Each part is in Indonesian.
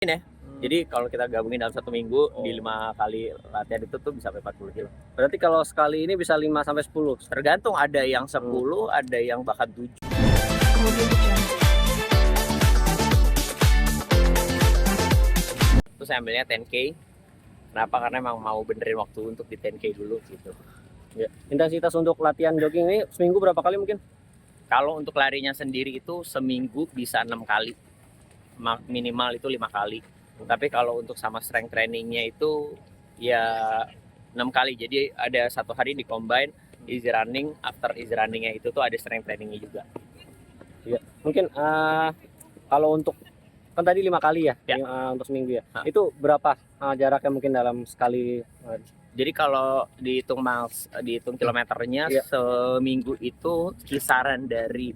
ya. Jadi kalau kita gabungin dalam 1 minggu di 5 kali latihan itu tuh bisa sampai 40 kilo. Berarti kalau sekali ini bisa 5 sampai 10. Tergantung, ada yang 10, ada yang bahkan 7. Terus saya ambilnya 10K. Kenapa? Karena emang mau benerin waktu untuk di 10K dulu gitu. Ya. Intensitas untuk latihan jogging ini seminggu berapa kali mungkin? Kalau untuk larinya sendiri itu seminggu bisa 6 kali. Minimal itu 5 kali. Tapi kalau untuk sama strength trainingnya itu ya 6 kali. Jadi ada 1 hari di combine easy running, after easy runningnya itu tuh ada strength trainingnya juga. Ya. Mungkin kalau untuk kan tadi 5 kali ya, untuk seminggu ya. Itu berapa jaraknya mungkin dalam sekali? Jadi kalau dihitung miles, dihitung kilometernya seminggu itu kisaran dari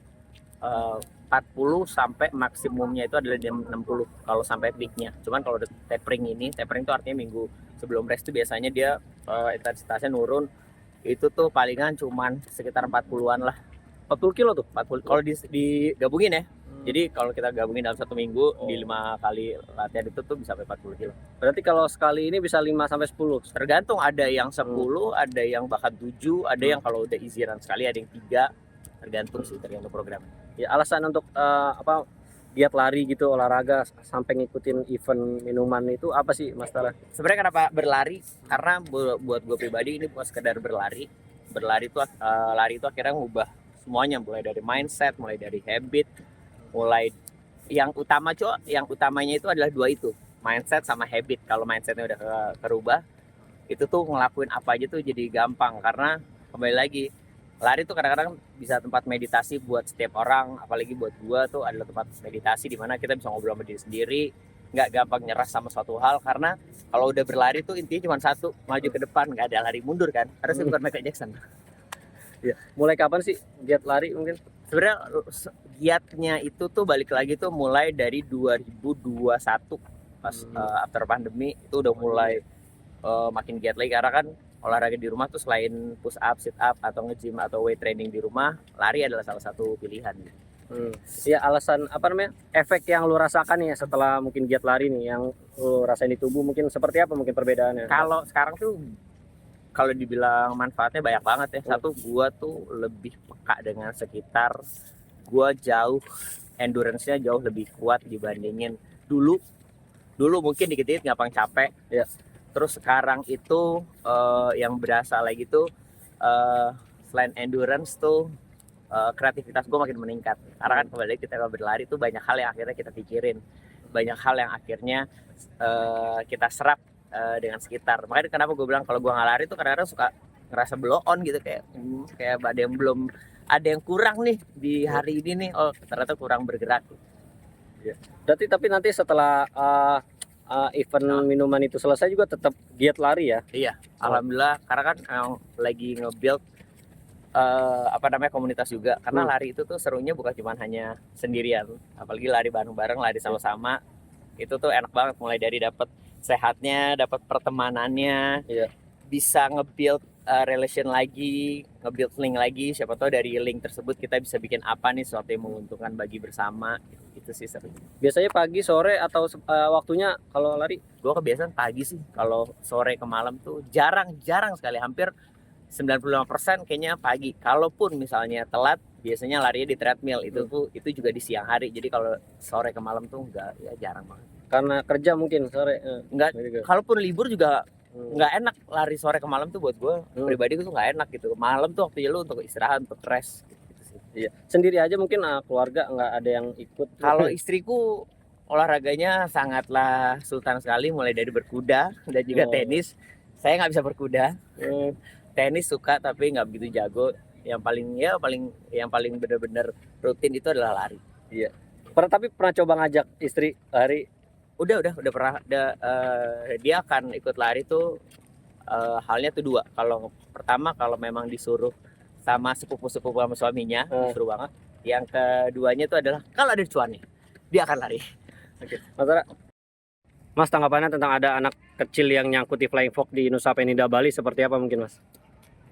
40 sampai maksimumnya itu adalah 60 kalau sampai peaknya. Cuman kalau tapering itu artinya minggu sebelum race itu biasanya dia intensitasnya nurun. Itu tuh palingan cuman sekitar 40-an lah. 40 kilo tuh? 40 kalau digabungin ya. Jadi kalau kita gabungin dalam 1 minggu di 5 kali latihan itu tuh bisa sampai 40 kilo. Berarti kalau sekali ini bisa 5 sampai 10. Tergantung, ada yang 10, ada yang bahkan 7, ada yang kalau udah easy run sekali ada yang 3. Tergantung sih, tergantung program. Ya, alasan untuk giat lari gitu, olahraga sampai ngikutin event minuman itu apa sih Mas Tara? Sebenarnya kenapa berlari? Karena buat gue pribadi ini bukan sekedar berlari. Berlari itu lari itu akhirnya ngubah semuanya, mulai dari mindset, mulai dari habit, mulai yang utamanya itu adalah 2 itu, mindset sama habit. Kalau mindsetnya udah kerubah, itu tuh ngelakuin apa aja tuh jadi gampang. Karena kembali lagi, lari tuh kadang-kadang bisa tempat meditasi buat setiap orang, apalagi buat gua tuh adalah tempat meditasi di mana kita bisa ngobrol sama diri sendiri, nggak gampang nyerah sama suatu hal. Karena kalau udah berlari tuh intinya cuma satu, maju ke depan, nggak ada lari mundur kan. Harusnya bukan Michael Jackson. Ya. Mulai kapan sih giat lari mungkin? Sebenarnya giatnya itu tuh balik lagi tuh mulai dari 2021 pas after pandemi itu udah mulai makin giat lagi, karena kan olahraga di rumah tuh selain push up, sit up atau nge-gym atau weight training di rumah, lari adalah salah satu pilihan. Ya, alasan efek yang lu rasakan nih setelah mungkin giat lari nih, yang lu rasain di tubuh mungkin seperti apa mungkin perbedaannya? Kalau sekarang tuh kalau dibilang manfaatnya banyak banget ya. Satu, gua tuh lebih peka dengan sekitar, gua jauh endurance-nya jauh lebih kuat dibandingin dulu mungkin dikit-dikit gampang capek ya. Terus sekarang itu yang berasa lagi tuh selain endurance tuh kreativitas gue makin meningkat. Karena kan kembali kita kalau berlari tuh banyak hal yang akhirnya kita pikirin, banyak hal yang akhirnya kita serap dengan sekitar. Makanya kenapa gue bilang kalau gue nggak lari tuh kadang-kadang suka ngerasa blow on gitu, kayak ada yang kurang nih di hari ini nih. Oh, ternyata kurang bergerak. Berarti tapi nanti setelah event minuman itu selesai juga tetap giat lari ya? Iya, alhamdulillah, karena kan lagi nge-build komunitas juga. Karena lari itu tuh serunya bukan cuma hanya sendirian, apalagi lari bareng-bareng, lari sama-sama. Itu tuh enak banget, mulai dari dapat sehatnya, dapat pertemanannya, bisa nge-build relation lagi, nge-build link lagi. Siapa tahu dari link tersebut kita bisa bikin apa nih, sesuatu yang menguntungkan bagi bersama. Itu sih seru. Biasanya pagi, sore, atau waktunya kalau lari? Gue kebiasaan pagi sih. Kalau sore ke malam tuh jarang sekali. Hampir 95% kayaknya pagi. Kalaupun misalnya telat, biasanya larinya di treadmill. Itu juga di siang hari. Jadi kalau sore ke malam tuh enggak, ya jarang banget. Karena kerja mungkin sore? Enggak. Kalaupun libur juga nggak enak lari sore ke malam tuh buat gue pribadi tuh nggak enak gitu. Malam tuh waktunya lu untuk istirahat, untuk rest. Iya. Sendiri aja mungkin, keluarga nggak ada yang ikut? Kalau istriku olahraganya sangatlah sultan sekali, mulai dari berkuda dan juga tenis. Saya nggak bisa berkuda. Tenis suka tapi nggak begitu jago. Yang paling benar-benar rutin itu adalah lari. Iya. Tapi pernah coba ngajak istri lari? Udah pernah. Dia akan ikut lari tuh halnya tuh 2. Kalau pertama, kalau memang disuruh sama sepupu-sepupu sama suaminya, disuruh banget. Yang keduanya itu adalah kalau ada cuannya, dia akan lari. Mas, tanggapannya tentang ada anak kecil yang nyangkut di Flying Fox di Nusa Penida Bali seperti apa mungkin, Mas?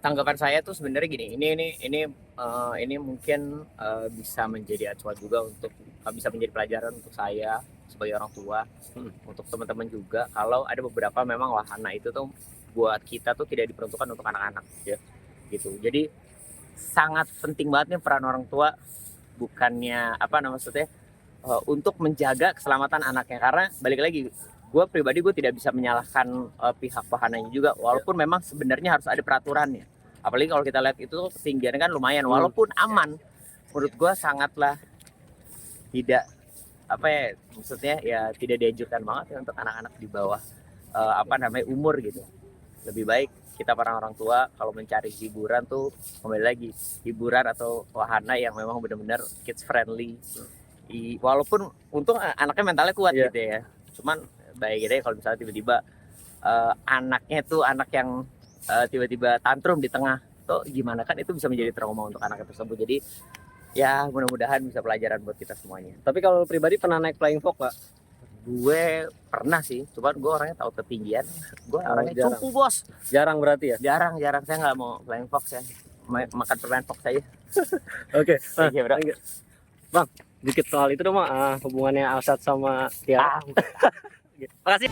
Tanggapan saya tuh sebenarnya gini, ini mungkin bisa menjadi acuan juga bisa menjadi pelajaran untuk saya sebagai orang tua, untuk teman-teman juga, kalau ada beberapa memang wahana itu tuh buat kita tuh tidak diperuntukkan untuk anak-anak ya gitu. Jadi sangat penting banget nih peran orang tua, bukannya maksudnya untuk menjaga keselamatan anaknya, karena balik lagi gue pribadi gue tidak bisa menyalahkan pihak wahananya juga, walaupun memang sebenarnya harus ada peraturannya, apalagi kalau kita lihat itu ketinggiannya kan lumayan, walaupun aman menurut gue sangatlah tidak maksudnya ya tidak dianjurkan banget ya untuk anak-anak di bawah umur gitu. Lebih baik kita para orang tua kalau mencari hiburan tuh kembali lagi hiburan atau wahana yang memang benar-benar kids friendly. Walaupun untung anaknya mentalnya kuat gitu ya. Cuman bayangin aja kalau misalnya tiba-tiba anaknya tuh anak yang tiba-tiba tantrum di tengah, tuh gimana kan, itu bisa menjadi trauma untuk anak tersebut. Jadi ya mudah-mudahan bisa pelajaran buat kita semuanya. Tapi kalau pribadi pernah naik flying fox Pak? Gue pernah sih, cuman gue orangnya tahu ketinggian. Gue orangnya jarang. cukup bos. Jarang berarti ya? Jarang, saya nggak mau flying fox ya. Makan permen fox aja. Oke. Iya, bro. Bang, dikit soal itu dong Bang, hubungannya Alsat sama Tiara. Makasih.